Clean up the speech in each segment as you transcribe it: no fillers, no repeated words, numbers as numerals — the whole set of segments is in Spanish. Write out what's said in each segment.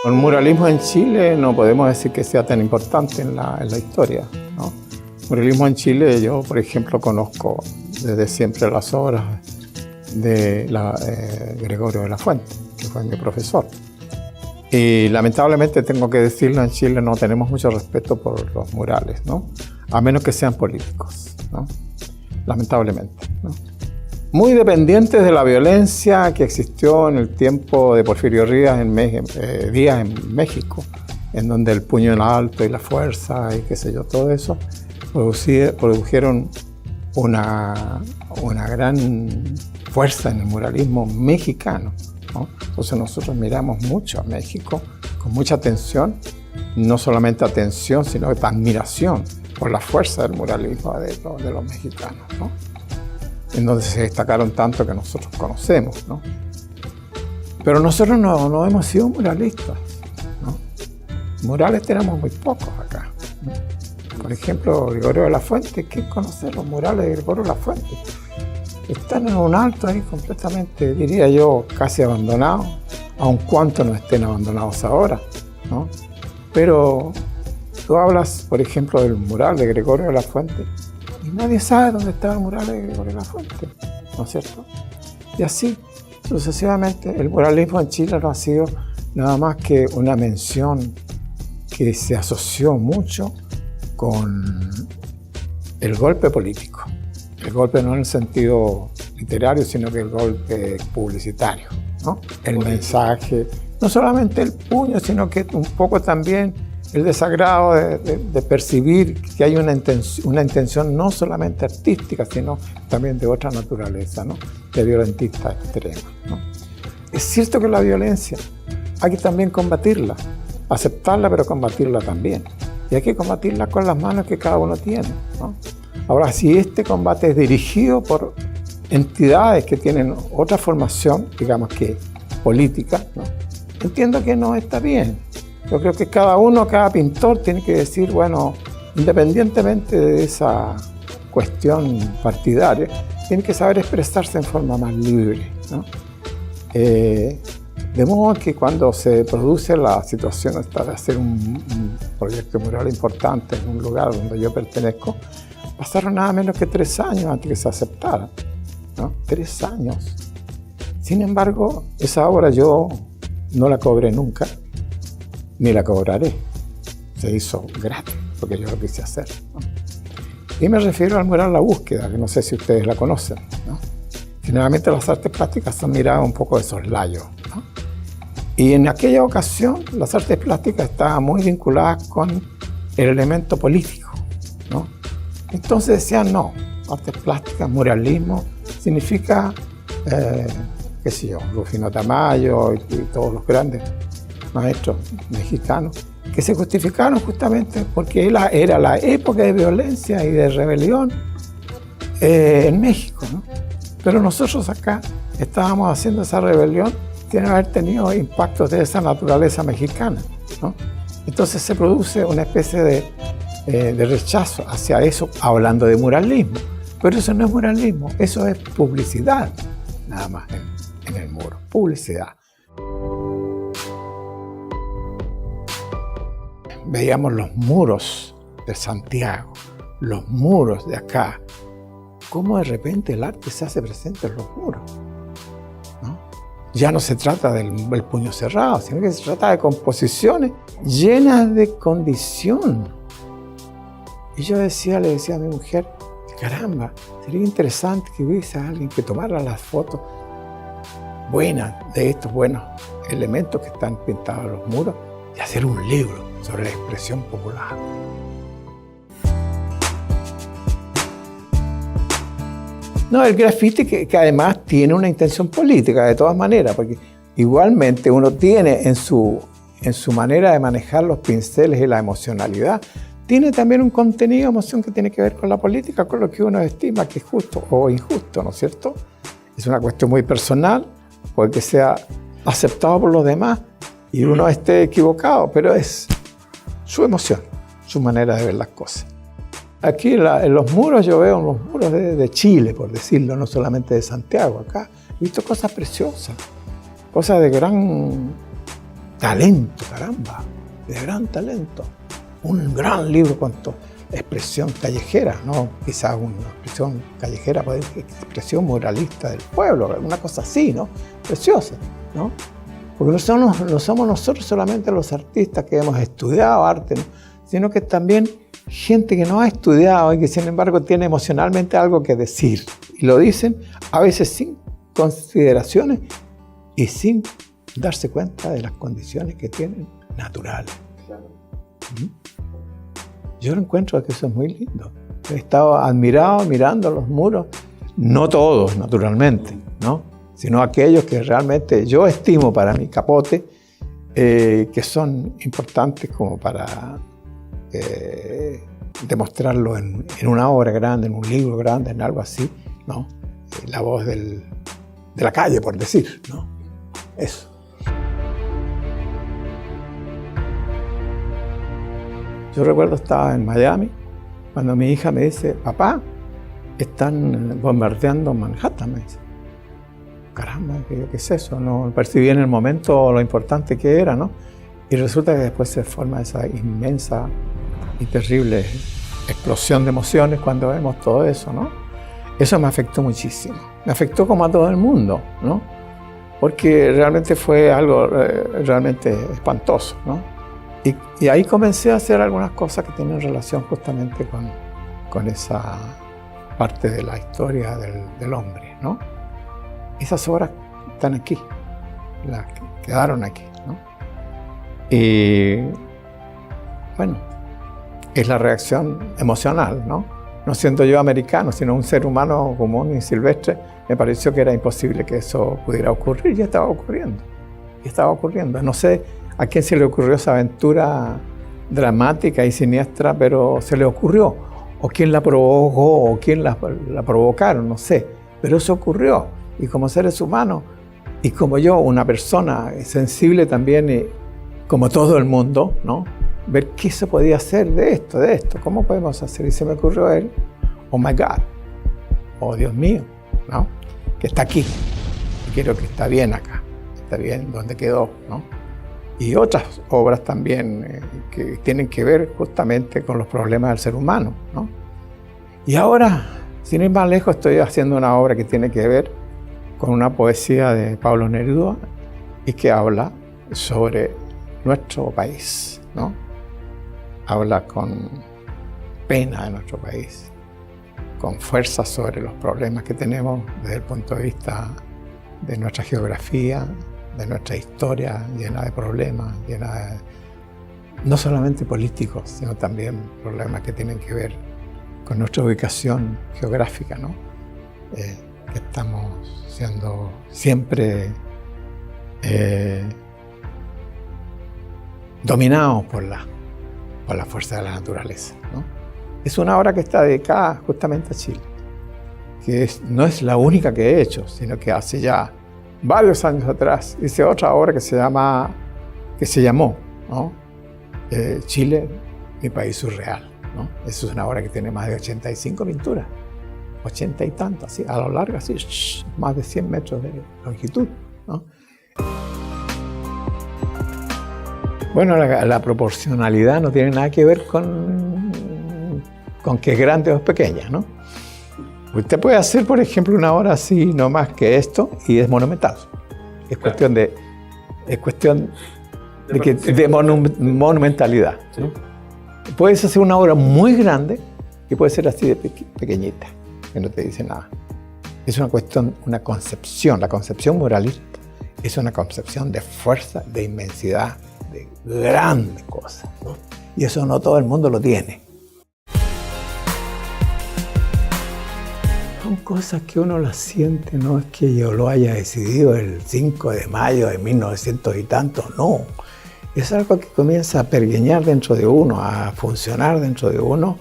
El muralismo en Chile no podemos decir que sea tan importante en la historia, ¿no? El muralismo en Chile, yo, por ejemplo, conozco desde siempre las obras de Gregorio de la Fuente, que fue mi profesor. Y lamentablemente tengo que decirlo, en Chile no tenemos mucho respeto por los murales, ¿no? A menos que sean políticos, ¿no? Lamentablemente, ¿no? Muy dependientes de la violencia que existió en el tiempo de Porfirio Díaz en México, en donde el puño en alto y la fuerza y qué sé yo, todo eso, produjeron una gran fuerza en el muralismo mexicano, ¿no? Entonces nosotros miramos mucho a México con mucha atención, no solamente atención, sino admiración por la fuerza del muralismo de los mexicanos, ¿no? En donde se destacaron tanto que nosotros conocemos, ¿no? Pero nosotros no hemos sido muralistas, ¿no? Murales tenemos muy pocos acá, ¿no? Por ejemplo, Gregorio de la Fuente, ¿quién conoce los murales de Gregorio de la Fuente? Están en un alto ahí completamente, diría yo, casi abandonados, aun cuanto no estén abandonados ahora, ¿no? Pero tú hablas, por ejemplo, del mural de Gregorio de la Fuente, y nadie sabe dónde está el mural de Gregorio de la Fuente, ¿no es cierto? Y así, sucesivamente, el muralismo en Chile no ha sido nada más que una mención que se asoció mucho con el golpe político. El golpe no en el sentido literario, sino que el golpe publicitario, ¿no? El mensaje, no solamente el puño, sino que un poco también el desagrado de percibir que hay una intención no solamente artística, sino también de otra naturaleza, ¿no? De violentista extrema, ¿no? Es cierto que la violencia hay que también combatirla, aceptarla, pero combatirla también. Y hay que combatirla con las manos que cada uno tiene, ¿no? Ahora, si este combate es dirigido por entidades que tienen otra formación, digamos que política, ¿no? Entiendo que no está bien. Yo creo que cada pintor tiene que decir, bueno, independientemente de esa cuestión partidaria, tiene que saber expresarse en forma más libre, ¿no? De modo que cuando se produce la situación esta de hacer un proyecto mural importante en un lugar donde yo pertenezco, pasaron nada menos que 3 años antes que se aceptara, ¿no? 3 años. Sin embargo, esa obra yo no la cobré nunca, ni la cobraré. Se hizo gratis, porque yo lo quise hacer, ¿no? Y me refiero al mural La Búsqueda, que no sé si ustedes la conocen, ¿no? Generalmente las artes plásticas son miradas un poco de soslayo, ¿no? Y en aquella ocasión las artes plásticas estaban muy vinculadas con el elemento político, ¿no? Entonces decían, no, artes plásticas, muralismo, significa, qué sé yo, Rufino Tamayo y todos los grandes maestros mexicanos, que se justificaron justamente porque era la época de violencia y de rebelión en México, ¿no? Pero nosotros acá estábamos haciendo esa rebelión sin haber tenido impactos de esa naturaleza mexicana, ¿no? Entonces se produce una especie de rechazo hacia eso, hablando de muralismo. Pero eso no es muralismo, eso es publicidad, nada más en el muro, publicidad. Veíamos los muros de Santiago, los muros de acá, cómo de repente el arte se hace presente en los muros, ¿no? Ya no se trata del puño cerrado, sino que se trata de composiciones llenas de condición. Y yo le decía a mi mujer, caramba, sería interesante que hubiese alguien que tomara las fotos buenas de estos buenos elementos que están pintados en los muros y hacer un libro sobre la expresión popular. No, el graffiti que además tiene una intención política de todas maneras, porque igualmente uno tiene en su manera de manejar los pinceles y la emocionalidad, tiene también un contenido de emoción que tiene que ver con la política, con lo que uno estima que es justo o injusto, ¿no es cierto? Es una cuestión muy personal, puede que sea aceptado por los demás y uno esté equivocado, pero es su emoción, su manera de ver las cosas. Aquí en los muros, yo veo los muros de Chile, por decirlo, no solamente de Santiago. Acá he visto cosas preciosas, cosas de gran talento, caramba, de gran talento. Un gran libro con expresión callejera, no quizás una expresión callejera, puede ser expresión moralista del pueblo, una cosa así, ¿no? Preciosa, ¿no? Porque no somos nosotros solamente los artistas que hemos estudiado arte, ¿no? Sino que también gente que no ha estudiado y que sin embargo tiene emocionalmente algo que decir. Y lo dicen a veces sin consideraciones y sin darse cuenta de las condiciones que tienen naturales. Yo encuentro que eso es muy lindo. He estado admirado mirando los muros, no todos naturalmente, ¿no? Sino aquellos que realmente yo estimo para mi capote, que son importantes como para demostrarlo en una obra grande, en un libro grande, en algo así, ¿no? La voz de la calle, por decir, ¿no? Eso. Yo recuerdo estaba en Miami cuando mi hija me dice, papá, están bombardeando Manhattan, me dice. Caramba, ¿qué es eso? No percibí en el momento lo importante que era, ¿no? Y resulta que después se forma esa inmensa y terrible explosión de emociones cuando vemos todo eso, ¿no? Eso me afectó muchísimo. Me afectó como a todo el mundo, ¿no? Porque realmente fue algo realmente espantoso, ¿no? Y ahí comencé a hacer algunas cosas que tienen relación justamente con esa parte de la historia del hombre, ¿no? Esas obras están aquí, las que quedaron aquí, ¿no? Y bueno, es la reacción emocional, ¿no? No siendo yo americano, sino un ser humano común y silvestre, me pareció que era imposible que eso pudiera ocurrir y estaba ocurriendo. No sé a quién se le ocurrió esa aventura dramática y siniestra, pero se le ocurrió. O quién la provocó, o quién la provocaron, no sé. Pero eso ocurrió. Y como seres humanos, y como yo, una persona sensible también, como todo el mundo, ¿no? Ver qué se podía hacer de esto, cómo podemos hacer. Y se me ocurrió él, oh my God, oh Dios mío, ¿no? Que está aquí. Y quiero que está bien acá, está bien donde quedó, ¿no? Y otras obras también que tienen que ver justamente con los problemas del ser humano, ¿no? Y ahora, sin ir más lejos, estoy haciendo una obra que tiene que ver con una poesía de Pablo Neruda y que habla sobre nuestro país, ¿no? Habla con pena de nuestro país, con fuerza sobre los problemas que tenemos desde el punto de vista de nuestra geografía, de nuestra historia llena de problemas, llena de, no solamente políticos, sino también problemas que tienen que ver con nuestra ubicación geográfica, ¿no? Que estamos siendo siempre dominados por la fuerza de la naturaleza, ¿no? Es una obra que está dedicada justamente a Chile, que no es la única que he hecho, sino que hace ya varios años atrás hice otra obra que se llamó, ¿no? Chile, mi país surreal, ¿no? Esa es una obra que tiene más de 85 pinturas, 80 y tantas, así, a lo largo, así, más de 100 metros de longitud, ¿no? Bueno, la proporcionalidad no tiene nada que ver con que es grande o es pequeña, ¿no? Usted puede hacer, por ejemplo, una obra así, no más que esto, y es monumental. Es cuestión de monumentalidad, ¿no? Puedes hacer una obra muy grande y puede ser así de pequeñita, que no te dice nada. Es una cuestión, una concepción. La concepción moralista es una concepción de fuerza, de inmensidad, de grandes cosas, ¿no? Y eso no todo el mundo lo tiene. Son cosas que uno las siente, no es que yo lo haya decidido el 5 de mayo de 1900 y tantos, no. Es algo que comienza a pergeñar dentro de uno, a funcionar dentro de uno.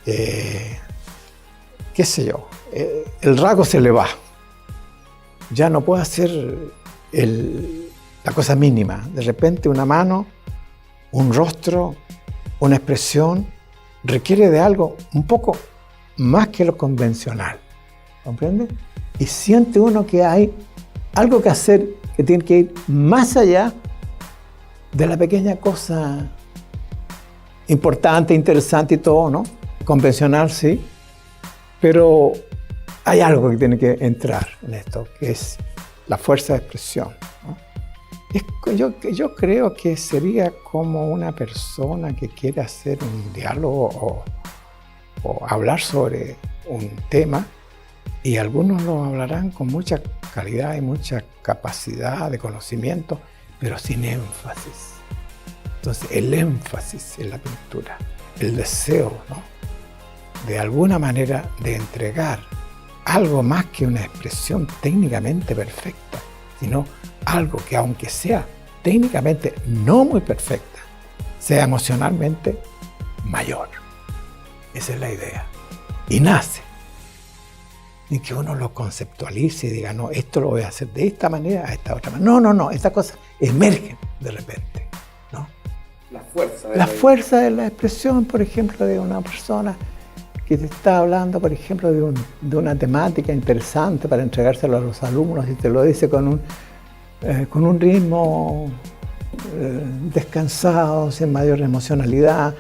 Qué sé yo, el rasgo se le va. Ya no puede hacer la cosa mínima. De repente una mano, un rostro, una expresión, requiere de algo un poco más que lo convencional. ¿Comprende? Y siente uno que hay algo que hacer que tiene que ir más allá de la pequeña cosa importante, interesante y todo, ¿no? Convencional, sí, pero hay algo que tiene que entrar en esto, que es la fuerza de expresión, ¿no? Yo creo que sería como una persona que quiere hacer un diálogo o hablar sobre un tema, y algunos lo hablarán con mucha calidad y mucha capacidad de conocimiento, pero sin énfasis. Entonces, el énfasis en la pintura, el deseo, ¿no?, de alguna manera de entregar algo más que una expresión técnicamente perfecta, sino algo que, aunque sea técnicamente no muy perfecta, sea emocionalmente mayor. Esa es la idea. Y nace. Y que uno lo conceptualice y diga, no, esto lo voy a hacer de esta manera, a esta otra manera. No, estas cosas emergen de repente, ¿no? La fuerza de la expresión, por ejemplo, de una persona que te está hablando, por ejemplo, de una temática interesante para entregárselo a los alumnos y te lo dice con un ritmo descansado, sin mayor emocionalidad,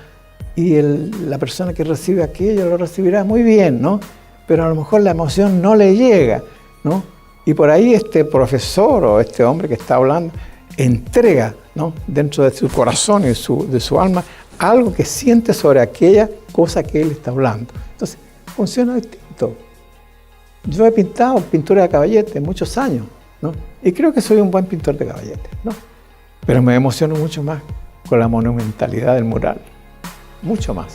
y la persona que recibe aquello lo recibirá muy bien, ¿no? Pero a lo mejor la emoción no le llega, ¿no? Y por ahí este profesor o este hombre que está hablando entrega, ¿no?, dentro de su corazón y de su alma algo que siente sobre aquella cosa que él está hablando. Entonces, funciona distinto. Yo he pintado pintura de caballete muchos años, ¿no? Y creo que soy un buen pintor de caballete, ¿no? Pero me emociono mucho más con la monumentalidad del mural, mucho más.